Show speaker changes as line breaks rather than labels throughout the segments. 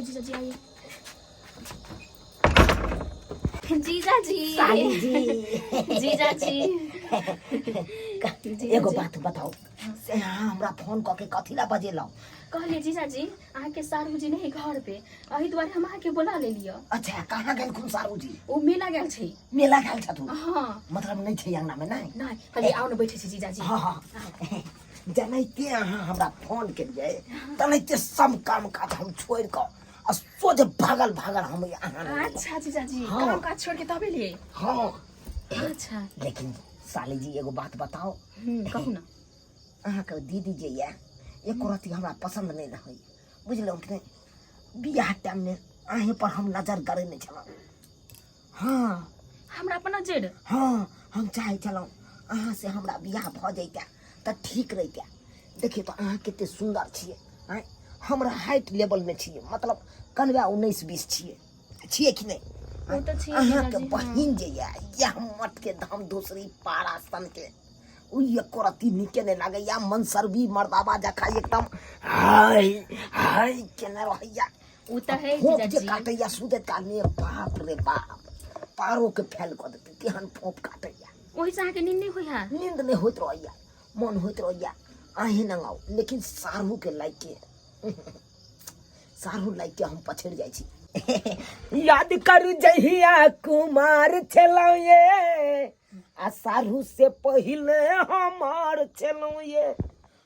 आइए जीजा जी आइए। जीजा जी
साली जी
जीजा जी
एगो बात बताओ से हमरा फोन क के कथिला बजेलौ
कहलिए जीजा जी अहाँ के सारू जी नहीं घर पे अही द्वारे हम अहाँ के बुला ले लियो।
अच्छा कहाँ गेल खुन सारू जी
ओ मेला गेल छै।
मेला गेल छथु
हां
मतलब नहीं छै अंगना में नहीं
नहीं खाली आउ न बैठे छी जीजा जी।
हां हां जनैते अहाँ हमरा फोन केलिए तनैते सब काम काज हम छोड़ क सोझे भागल हम यहाँ।
अच्छा जीजा जी काम काज छोड़ के तबे लिए।
हां
अच्छा
लेकिन साली जी एगो बात बताओ
कहू ना
अहाँ के दीदी जे ये एको रति हमरा पसंद नहीं रही बुझलौ कि नहीं बियाह टाइम में अहीं पर हम नजर करे नहीं छलौ। हां
हमरा अपन नजर
हां हम चाहे छलौ अहाँ से हमरा बियाह भ जैता त ठीक रहिता। देखिए तो अहाँ केते सुंदर छिए हैं हमरा हाइट लेवल में छिए मतलब कनवा 19-20 छिए कि नहीं।
वो तो छिए
अहाँ के बहिन जे या मट के धाम दूसरी पारा सन के उ एको रति निके नहीं लागे या मनसरबी मर्दाबा जखा एकदम हाय केने रहैया
उ त है जीजा जी
काटे या सुते काल में बाप रे बाप पारो के फैल कर देते तेहन फोप काटे या
ओही से के नींद नहीं होया
नींद नहीं होत रहैया मन होत रहैया अहीं नंगाओ लेकिन सारू के लाइक के सारू लाइक के हम पछड़ जाय छी। याद करू जहिया कुमार छलौ ये आ सारू से पहिले हमार छलौ ये।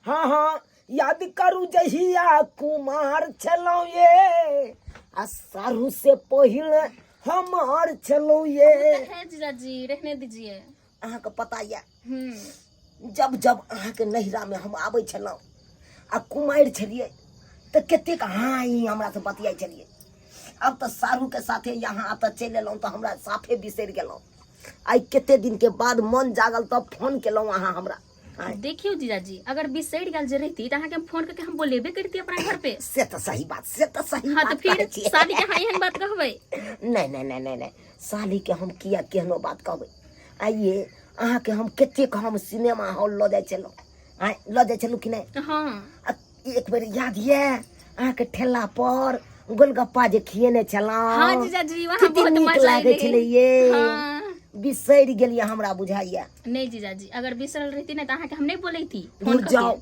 हाँ याद करू जहिया कुमार छलौ ये आ सारू से पहिले हमार छलौ ये।
है जीजा जी रहने दीजिए।
अहाँ के पता या जब अहाँ के नहिरा में हम आबै छलौ आ कुमार छलिए त कतेक हाई हमरा से बतियाई छलिए। अब तो सारू के साथे यहाँ त चल एलौ त हमरा साफे बिसर गेलौ। आई केते दिन के बाद मन जागल तब फोन केलौ अहाँ हमरा।
देखियो जीजा जी अगर बिसर गेल जे रहती त अहाँ के हम फोन करके हम बोलेबे करती अपना घर पे।
से त सही बात
हां तो फिर शादी के हां एहन बात कहबै
नहीं साली के हम किया केहनो बात कहबै। आइए अहाँ के हम केते हम सिनेमा हॉल ल जाय छलौ ल जाय छलौ कि नहीं।
हां
एक बार याद ये अहाँ के ठेला पर गोलगप्पा जे खिएने छलौ।
हां जीजा जी वहां बहुत मजा
लागे छले ये।
हां
बिसर गेलिए हमरा बुझाइया।
नहीं जीजा जी अगर बिसरल रहती ना त अहाँ के हम नहीं बोलैती
फोन जाओ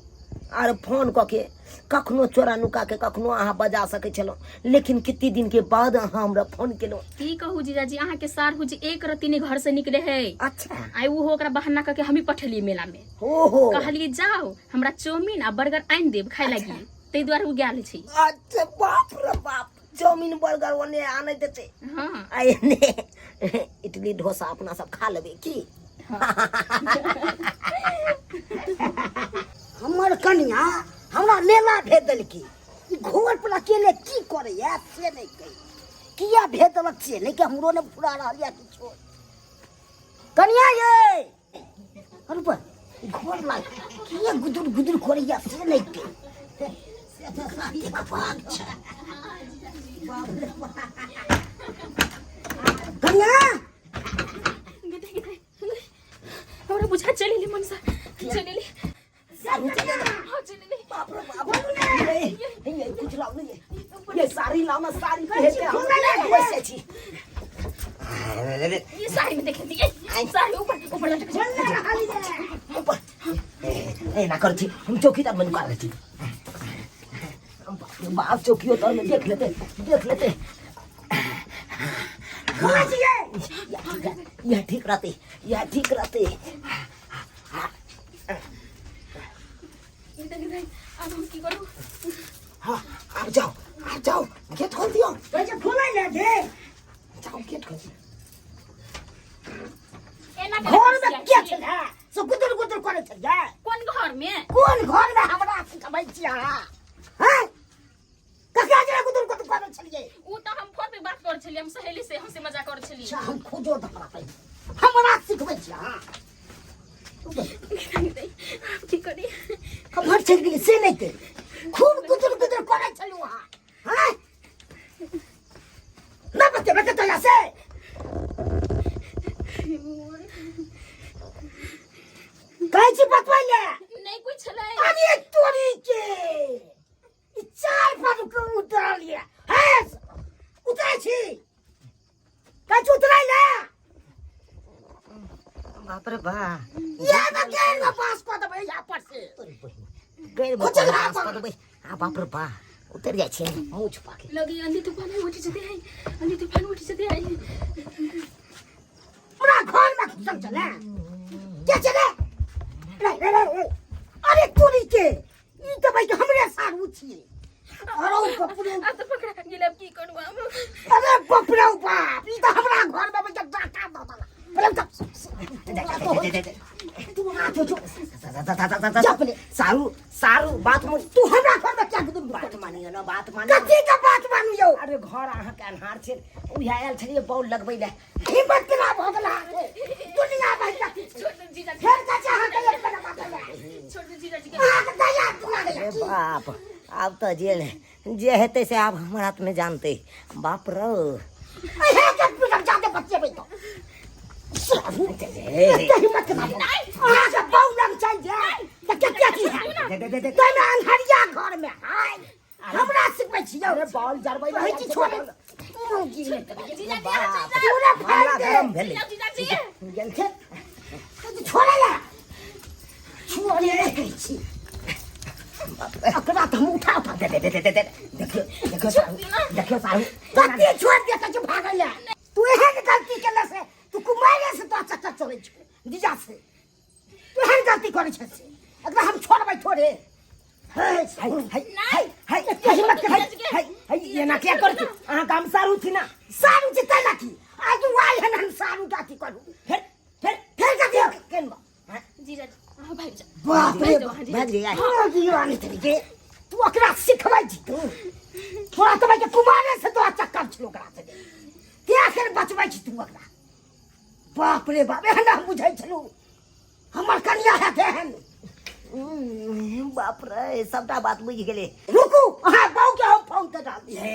अरे फोन क के कखनो चोरा नुका के कखनो अहाँ बजा सके छलो लेकिन कितनी दिन के बाद अहाँ हमरा फोन केलो।
की कहू जीजा जी अहाँ के सारू जी एक रति ने घर से निकले है।
अच्छा
आई वो ओकरा बहाना करके हम ही पठलिए मेला में।
ओहो
कहलिए जाओ हमरा चाउमीन आ बर्गर आइन देब खाय लागी तै द्वारा उ गेल छै।
अच्छा बाप रे बाप चाउमीन बर्गर ओने आने देते।
हां
आइ ने इडली डोसा अपना सब खा लेबे की। हमर कन्या हमरा मेला भेज देलकी घर पर अकेले की करे या से नहीं कही किया भेज देलक से नहीं कि हमरो ने पूरा रहल या किछो। कन्या ये अरे पर घर ला किया गुदुर करे या से नहीं कही से त सारी बात छै। कन्या
हमरा बुझा चलेली मनसा चलेली
सारू चले
हां चलेली
बाप रे बाप ये कुछ लाओ नहीं ये साड़ी लाओ ना साड़ी पहनते हम वैसे छी।
ये साड़ी में देखती है साड़ी ऊपर लटक
चल ऊपर ए ना कर छी हम चौकीदार बन कर छी। बाप चौकी तो देख लेते यह ठीक रहते
अब हम की करूं।
हाँ आप जाओ गेट खोल दियो वैसे खोला ले दे जाओ गेट खोल
एना
घर में क्या चल है सो गुदर करे चल जाए
कौन घर में
हमरा सिखबै छी अहाँ हैं ककरा जरा गुदर करे चलिए
उ त हम फोन पे बात कर छलिए हम सहेली से हमसे मजाक कर छलिए।
हम खोजो धरा पे हमरा सिखबै छी अहाँ
की करी
हम घर चल गेली से नहीं के खूब गुदर करे चलू अहाँ हैं ना बते तो ऐसे काहे छी बतवाइले
नहीं कुछ छलै
अरे तोरी के 4 बार को उतार लिया है बस उतरै छी कछु उतरै ले
बाप रे बा
ये ना गेल में पास को दबे यहाँ पर से
गैर
कुछ ना
बा दे आ बाप रे बा उतर जाइ छै मुंह छुपा के
लगी अंधी तूफान उठी जते आई अंधी तूफान उठी जते आई
पूरा घर में घुसल चले क्या चले रे अरे तूरी के ई तो भाई हमरे सारू छी अरे बपरे
अब तो पकड़ा गेल अब की करू अब
अरे बपरे बाप ई तो हमरा घर में बच्चा डाका दादा
सारू सारू बात मान
तू हमरा घर में क्या गुदुर
बात मानियो ना बात मान
कथी का बात मानियो
अरे घर अहाँ के अन्हार छै उहा आयल छलिए बॉल लगबै ले
हिम्मत केना भ गेला दुनिया में कथी
छोड़ दे जीजा जी
फेर कच्चा अहाँ के एक बना बात है
छोड़ दे जीजा जी के
अहाँ के दया तुला
अरे बाप अब तो जे हेतै से आब हमर हाथ में जानते बाप रो
हे के पिटक जाते बच्चे में तो सारू हिम्मत केना अहाँ के बहु लग चल जाए तो क्या की है तने अन्हरिया घर में हाय हमरा सिखबै छियो
अरे बॉल जरबै
कहै छी छोड़े
जीजा जी
पूरा फाड़ दे
गरम भेलै
जीजा जी
गेल छै छोड़े ले छोड़े कहै छी अकरा तो हम उठा
दे देखियो सारू
कत्ते छोड़ दे के भागल ले तू एहन गलती केला से तू कुमारे से तो चक्कर चलै छ जीजा से तू एहन गलती करै छ से अगर हम छोड़बै थोड़े हाय
ये ना क्या करती अहाँ काम सारू थी ना
सारू जिता लाठी आज वाई हन हम सारू का की करू फिर का दियो केन बा
जीजा जी हां भाई जा
बाप रे
भाग रे यार
तू दियो आने तरीके तू अकरा सिखबै छी तू थोड़ा तो के कुमारे से तो चक्कर छलो करा से के आखिर बचबै छी तू अकरा बाप रे बाप एहन हम बुझै छलू हमर कन्या है तेहन
बाप रे सबटा बात बुझ गेले
रुकू अहाँ बहु के हम फोन कर डाल दिए
हे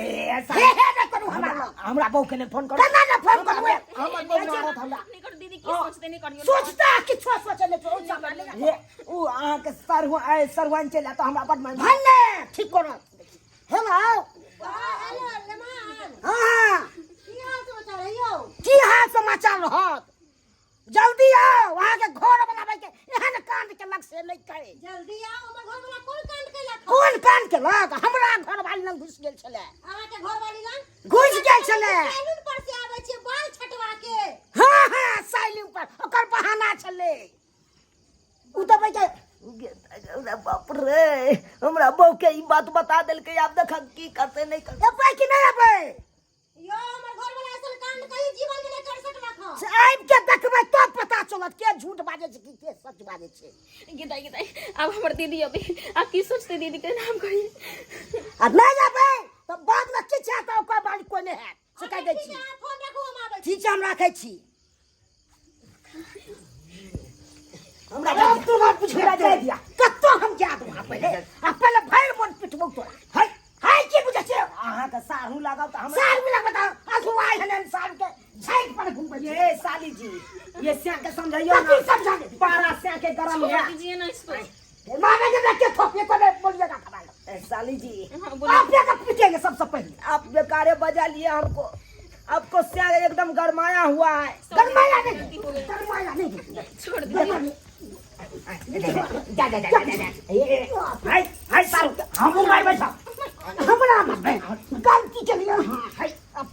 ना करू
हमरा बहु के ने फोन करो
केना ना फोन करबै
हमर बहु मारत हमरा
नहीं कर दीदी की सोचते नहीं करियो
सोचता किछो सोचले तो जा
ये उ अहाँ के सरवन चला तो हमरा बड मन
भन्ने ठीक करो हेलो हेलो लेमान हां की हाल समाचार रहत जल्दी आओ वहां के घर बनावे के एहन कांड के लग से नहीं करे
जल्दी आओ हमर घर वाला कोन कांड केलक
कोन कांड के लग हमरा घर वाली लग घुस गेल छले
अहाँ के घर वाली लग
घुस गेल छले
सैलून पर से आबै छै बाल छटवा के
हां साइलिंग पर ओकर बहाना छले उ तो भाई के
बाप रे हमरा बहु के ई बात बता देलकै आब देख की करते नहीं करते
अबै कि नहीं अबै
यो हमर घर वाला ऐसा कांड कहीं जीवन में नहीं कर सकला खा
से आइब के देखबै तो पता चलत के झूठ बाजे छै कि के सच बाजे छै
गिदाई अब हमर दीदी अभी आप की सोचते दीदी के नाम कहिए
आ नहीं जाबै तो बाद में किछ है तो ओकर बाली कोई नहीं है से कह दै छी
अहाँ फोन रखू हम आबै
ठीक छै हम राखै छी
हमरा
अब तू ना पूछला दे दिया कत्तो हम जा दू पहले आ पहले भैर मन पिटबो तोरा हाय की बुझे छै
अहाँ के सारू लगाव तो हमरा
सार मिला बता आसु आइ हन सार के छाई पर घूम
ये साली जी ये स्या के समझाइयो ना
कथी समझा दे
पारा स्या के गरम है
दीजिए ना इसको
मारे के के थोपे को बोलिएगा खबा
साली जी
हां बोलिए
आप क्या पीटेंगे सबसे पहले
आप बेकारे बजा लिए हमको आपको स्या एकदम गरमाया हुआ है
गरमाया नहीं
छोड़ दीजिए
जा हाय सारू हम मार बैठा हमरा मत गलती के लिए हाय अब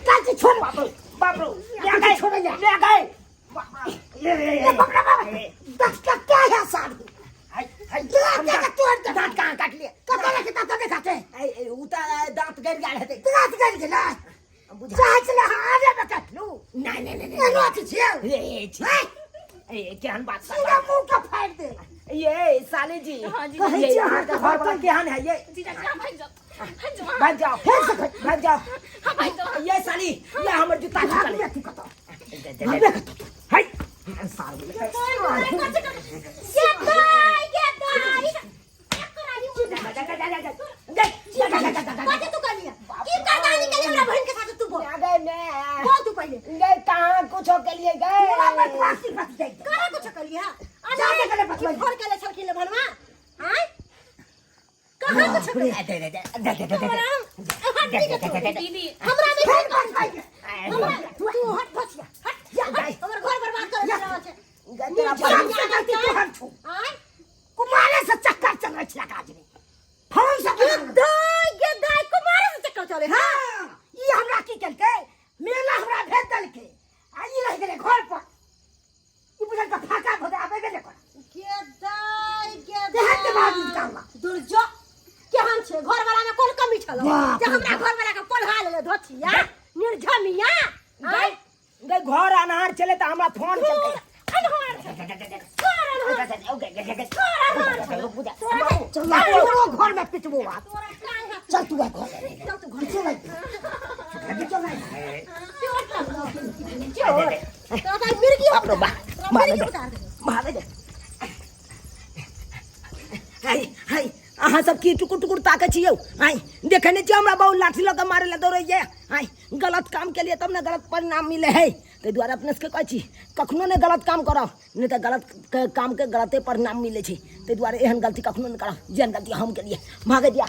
काची छोड़
बाप रे
ले गए छोड़ ले
गए
ये पकड़ा बाबा दस का क्या है सारू
हाय
क्या का तोड़ के दांत कहां काट लिए कब लगे दांत दिखाते
उता दांत गड़ गया है
दांत काट के ना चाहे चले आगे में काट लूं
नहीं
ये नोट छियो
ए केहन बात
सीधा मुंह का फाड़ दे
ये साली जी
हाँ जी,
ये यहाँ का घर वाला केहन है ये
जीजा जी आप भाग जाओ
भाग जाओ
फिर से
भाग जाओ
हां भाई तो
ये साली ये हमर जूता
भाग
निकाल
में तू कतो
हाय सारू
बाजे तू कर लिया की करदानी के लिए हमरा बहन के साथ तू बोल
गए मैं
बोल तू पहले
गए कहाँ कुछ के लिए
पूरा
गए
बकवासी बच जाएगी
करा कुछ कर लिया
जाने के लिए बतलाई।
घर के लिए छलकी ले भनवा हां कहां कुछ
दे
दीदी
हमरा में फोन कर हमरा तू हट बचिया हट हमर घर बर्बाद कर रहा है
तेरा बाप से गलती तू हट छू
आय
कुमारे से चक्कर चल रहा है काज में फोन से
दाई कुमार से चक्कर चले
हां ई हमरा की करके मेला हमरा भेज दल के आई रह गेले घर पर ई बुझल का फाका भगा आबे गेले कर
के
देहत के बात करवा
दुर्जो के हम छे घर वाला में कोन कमी छलो
बाप
जे हमरा घर वाला के पढ़ा ले धोछिया निर्झमिया
गई गई घर अनार चले त हमरा फोन करके घर में पिटबो बात चल तू घर अहाँ सब की टुकुर टुकुर ताके छियौ आई देखे नहीं छियै हमरा बहु लाठी लऽ के मारे ला दौड़ै छै आई गलत काम के लिए तब ने गलत परिणाम मिले है ताहि दुआरे अपने सबके कहै छी कखनो ने गलत काम करब नहीं तो गलत काम के गलते परिणाम मिले छै ताहि दुआरे एहन गलती कखनो नहीं करब जेहन गलती हम केलिए भागे दिया